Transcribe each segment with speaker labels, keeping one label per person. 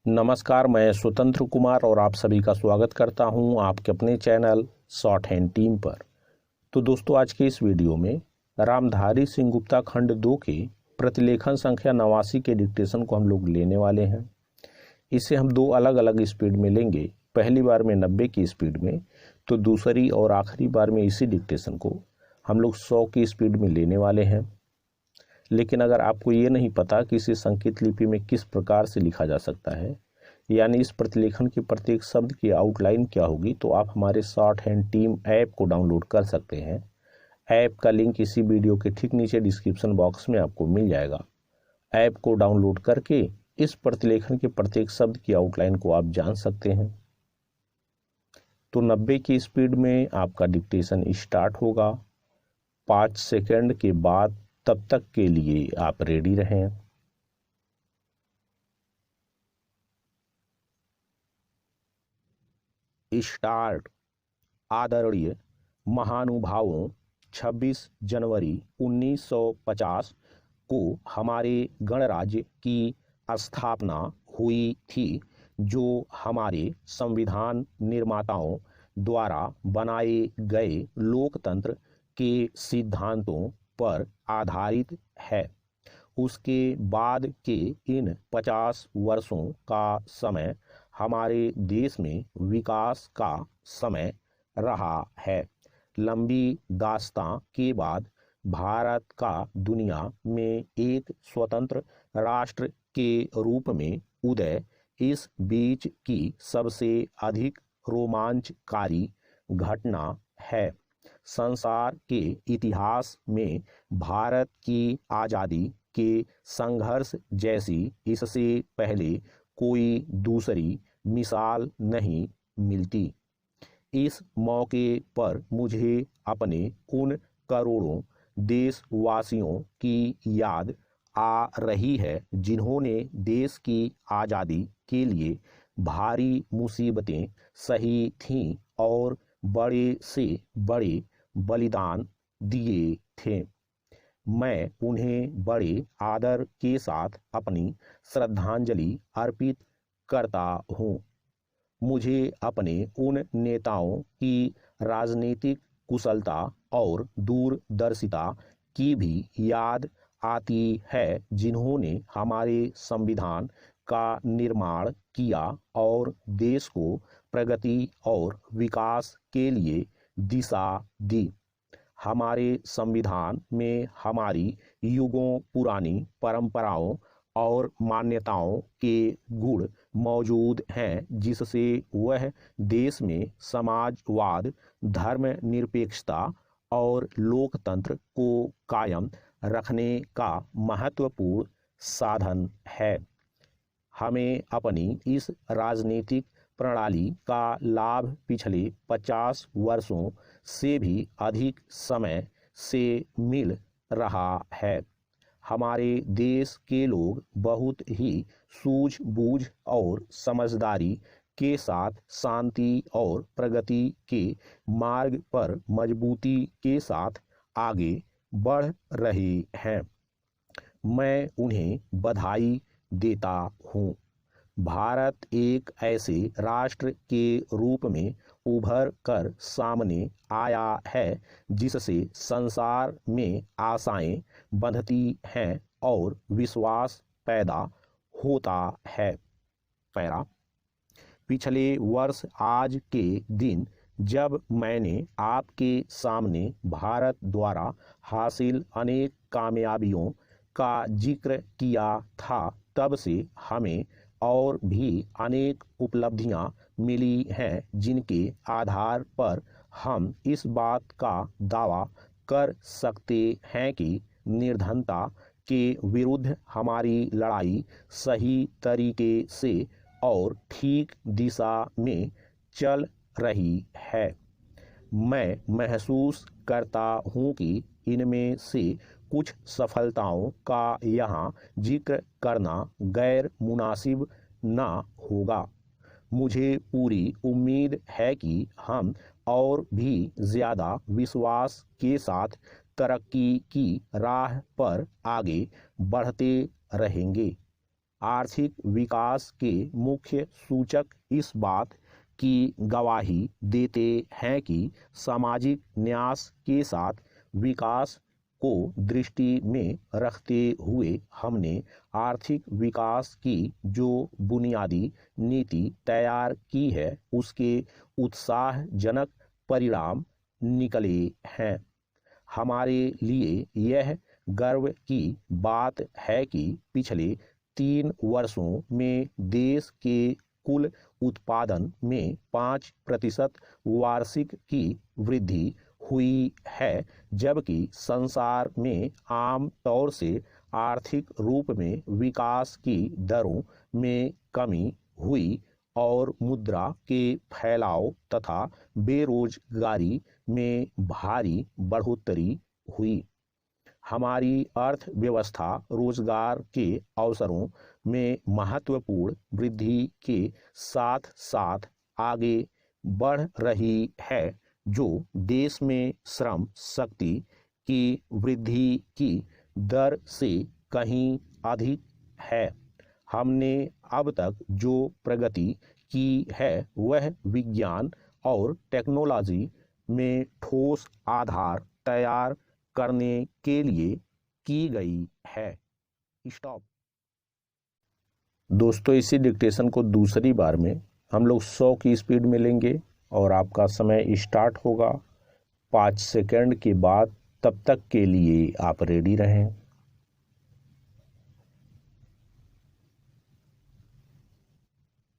Speaker 1: नमस्कार, मैं स्वतंत्र कुमार और आप सभी का स्वागत करता हूं आपके अपने चैनल शॉर्ट हैंड टीम पर। तो दोस्तों, आज के इस वीडियो में रामधारी सिंह गुप्ता खंड 2 के प्रतिलेखन संख्या 89 के डिक्टेशन को हम लोग लेने वाले हैं। इसे हम दो अलग अलग स्पीड में लेंगे, पहली बार में 90 की स्पीड में, तो दूसरी और आखिरी बार में इसी डिक्टेशन को हम लोग 100 की स्पीड में लेने वाले हैं। लेकिन अगर आपको ये नहीं पता कि इसे संकेत लिपि में किस प्रकार से लिखा जा सकता है, यानी इस प्रतिलेखन के प्रत्येक शब्द की आउटलाइन क्या होगी, तो आप हमारे शॉर्ट हैंड टीम ऐप को डाउनलोड कर सकते हैं। ऐप का लिंक इसी वीडियो के ठीक नीचे डिस्क्रिप्शन बॉक्स में आपको मिल जाएगा। ऐप को डाउनलोड करके इस प्रतिलेखन के प्रत्येक शब्द की आउटलाइन को आप जान सकते हैं। तो 90 की स्पीड में आपका डिक्टेशन स्टार्ट होगा। 5 सेकंड के बाद तब तक के लिए आप रेडी रहें। स्टार्ट। आदरणीय महानुभावों, 26 जनवरी 1950 को हमारे गणराज्य की स्थापना हुई थी, जो हमारे संविधान निर्माताओं द्वारा बनाए गए लोकतंत्र के सिद्धांतों पर आधारित है। उसके बाद के इन 50 वर्षों का समय हमारे देश में विकास का समय रहा है। लंबी दास्तां के बाद भारत का दुनिया में एक स्वतंत्र राष्ट्र के रूप में उदय इस बीच की सबसे अधिक रोमांचकारी घटना है। संसार के इतिहास में भारत की आज़ादी के संघर्ष जैसी इससे पहले कोई दूसरी मिसाल नहीं मिलती। इस मौके पर मुझे अपने उन करोड़ों देशवासियों की याद आ रही है, जिन्होंने देश की आज़ादी के लिए भारी मुसीबतें सही थीं और बड़े से बड़े बलिदान दिए थे। मैं उन्हें बड़े आदर के साथ अपनी श्रद्धांजलि अर्पित करता हूँ। मुझे अपने उन नेताओं की राजनीतिक कुशलता और दूरदर्शिता की भी याद आती है, जिन्होंने हमारे संविधान का निर्माण किया और देश को प्रगति और विकास के लिए दिशा दी। हमारे संविधान में हमारी युगों पुरानी परंपराओं और मान्यताओं के गुण मौजूद हैं, जिससे वह देश में समाजवाद, धर्मनिरपेक्षता और लोकतंत्र को कायम रखने का महत्वपूर्ण साधन है। हमें अपनी इस राजनीतिक प्रणाली का लाभ पिछले 50 वर्षों से भी अधिक समय से मिल रहा है। हमारे देश के लोग बहुत ही सूझबूझ और समझदारी के साथ शांति और प्रगति के मार्ग पर मजबूती के साथ आगे बढ़ रहे हैं। मैं उन्हें बधाई देता हूँ। भारत एक ऐसे राष्ट्र के रूप में उभर कर सामने आया है, जिससे संसार में आशाएं बंधती हैं और विश्वास पैदा होता है। पैरा पिछले वर्ष आज के दिन जब मैंने आपके सामने भारत द्वारा हासिल अनेक कामयाबियों का जिक्र किया था, तब से हमें और भी अनेक उपलब्धियां मिली हैं, जिनके आधार पर हम इस बात का दावा कर सकते हैं कि निर्धनता के विरुद्ध हमारी लड़ाई सही तरीके से और ठीक दिशा में चल रही है। मैं महसूस करता हूँ कि इनमें से कुछ सफलताओं का यहाँ जिक्र करना गैर मुनासिब ना होगा। मुझे पूरी उम्मीद है कि हम और भी ज़्यादा विश्वास के साथ तरक्की की राह पर आगे बढ़ते रहेंगे। आर्थिक विकास के मुख्य सूचक इस बात की गवाही देते हैं कि सामाजिक न्याय के साथ विकास को दृष्टि में रखते हुए हमने आर्थिक विकास की जो बुनियादी नीति तैयार की है उसके उत्साहजनक परिणाम निकले हैं। हमारे लिए यह गर्व की बात है कि पिछले 3 वर्षों में देश के कुल उत्पादन में 5% वार्षिक की वृद्धि हुई है, जबकि संसार में आम तौर से आर्थिक रूप में विकास की दरों में कमी हुई और मुद्रा के फैलाव तथा बेरोजगारी में भारी बढ़ोतरी हुई। हमारी अर्थव्यवस्था रोजगार के अवसरों में महत्वपूर्ण वृद्धि के साथ साथ आगे बढ़ रही है, जो देश में श्रम शक्ति की वृद्धि की दर से कहीं अधिक है। हमने अब तक जो प्रगति की है वह विज्ञान और टेक्नोलॉजी में ठोस आधार तैयार करने के लिए की गई है। स्टॉप। दोस्तों, इसी डिक्टेशन को दूसरी बार में हम लोग 100 की स्पीड में लेंगे और आपका समय स्टार्ट होगा 5 सेकंड के बाद। तब तक के लिए आप रेडी रहें।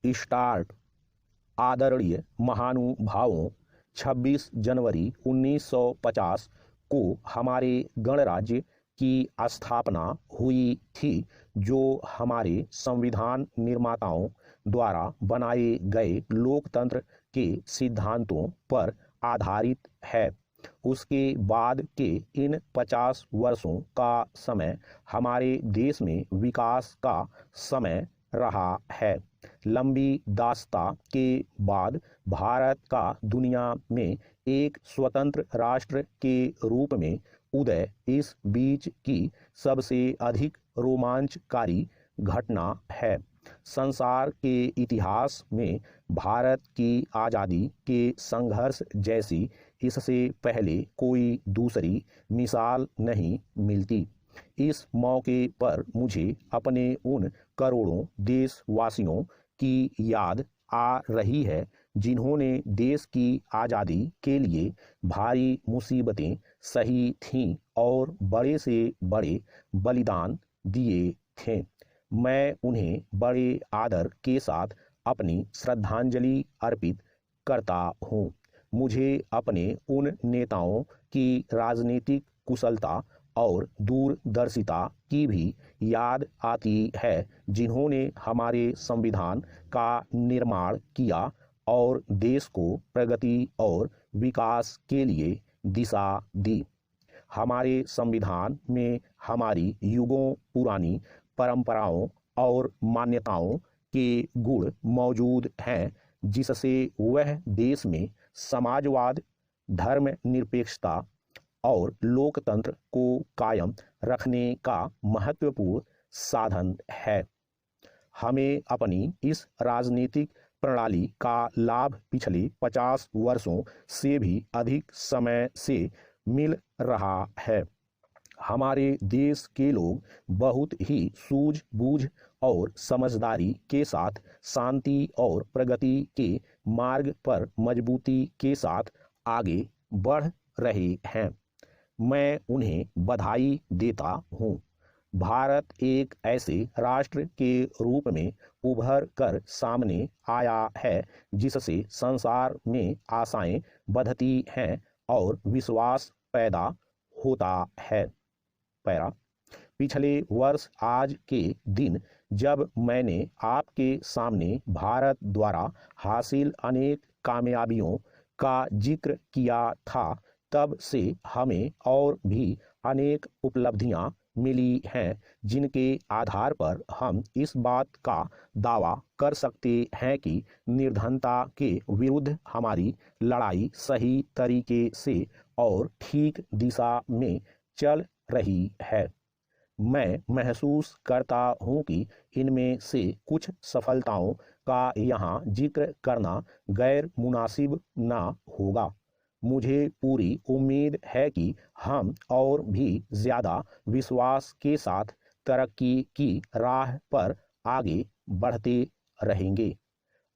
Speaker 1: स्टार्ट। आदरणीय महानुभावों, 26 जनवरी 1950 को हमारे गणराज्य की स्थापना हुई थी, जो हमारे संविधान निर्माताओं द्वारा बनाए गए लोकतंत्र के सिद्धांतों पर आधारित है। उसके बाद के इन 50 वर्षों का समय हमारे देश में विकास का समय रहा है। लंबी दास्तां के बाद भारत का दुनिया में एक स्वतंत्र राष्ट्र के रूप में उदय इस बीच की सबसे अधिक रोमांचकारी घटना है। संसार के इतिहास में भारत की आज़ादी के संघर्ष जैसी इससे पहले कोई दूसरी मिसाल नहीं मिलती। इस मौके पर मुझे अपने उन करोड़ों देशवासियों की याद आ रही है जिन्होंने देश की आज़ादी के लिए भारी मुसीबतें सही थीं और बड़े से बड़े बलिदान दिए थे। मैं उन्हें बड़े आदर के साथ अपनी श्रद्धांजलि अर्पित करता हूँ। मुझे अपने उन नेताओं की राजनीतिक कुशलता और दूरदर्शिता की भी याद आती है जिन्होंने हमारे संविधान का निर्माण किया और देश को प्रगति और विकास के लिए दिशा दी। हमारे संविधान में हमारी युगों पुरानी परंपराओं और मान्यताओं के गुण मौजूद हैं, जिससे वह देश में समाजवाद, धर्मनिरपेक्षता और लोकतंत्र को कायम रखने का महत्वपूर्ण साधन है। हमें अपनी इस राजनीतिक प्रणाली का लाभ पिछले 50 वर्षों से भी अधिक समय से मिल रहा है। हमारे देश के लोग बहुत ही सूझबूझ और समझदारी के साथ शांति और प्रगति के मार्ग पर मजबूती के साथ आगे बढ़ रहे हैं। मैं उन्हें बधाई देता हूँ। भारत एक ऐसे राष्ट्र के रूप में उभर कर सामने आया है जिससे संसार में आशाएं बढ़ती हैं और विश्वास पैदा होता है। पैरा। पिछले वर्ष आज के दिन जब मैंने आपके सामने भारत द्वारा हासिल अनेक कामयाबियों का जिक्र किया था, तब से हमें और भी अनेक उपलब्धियां मिली हैं जिनके आधार पर हम इस बात का दावा कर सकते हैं कि निर्धनता के विरुद्ध हमारी लड़ाई सही तरीके से और ठीक दिशा में चल रही है। मैं महसूस करता हूं कि इनमें से कुछ सफलताओं का यहाँ जिक्र करना गैर मुनासिब ना होगा। मुझे पूरी उम्मीद है कि हम और भी ज़्यादा विश्वास के साथ तरक्की की राह पर आगे बढ़ते रहेंगे।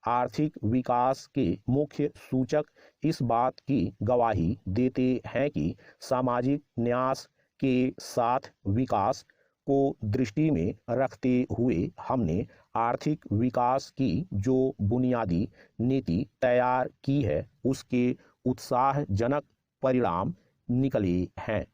Speaker 1: आर्थिक विकास के मुख्य सूचक इस बात की गवाही देते हैं कि सामाजिक न्याय के साथ विकास को दृष्टि में रखते हुए हमने आर्थिक विकास की जो बुनियादी नीति तैयार की है उसके उत्साहजनक परिणाम निकले हैं।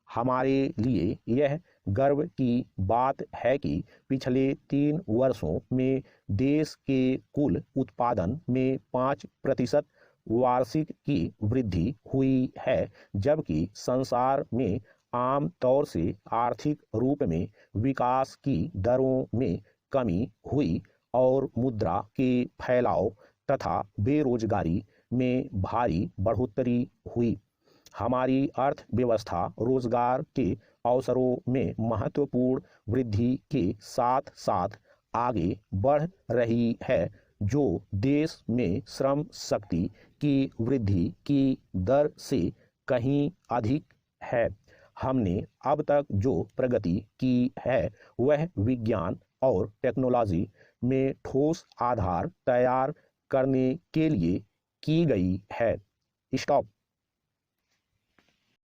Speaker 1: हमारे लिए यह गर्व की बात है कि पिछले 3 वर्षों में देश के कुल उत्पादन में 5% वार्षिक की वृद्धि हुई है, जबकि संसार में आम तौर से आर्थिक रूप में विकास की दरों में कमी हुई और मुद्रा के फैलाव तथा बेरोजगारी में भारी बढ़ोतरी हुई। हमारी अर्थव्यवस्था रोजगार के अवसरों में महत्वपूर्ण वृद्धि के साथ साथ आगे बढ़ रही है, जो देश में श्रम शक्ति की वृद्धि की दर से कहीं अधिक है। हमने अब तक जो प्रगति की है वह विज्ञान और टेक्नोलॉजी में ठोस आधार तैयार करने के लिए की गई है। स्टॉप।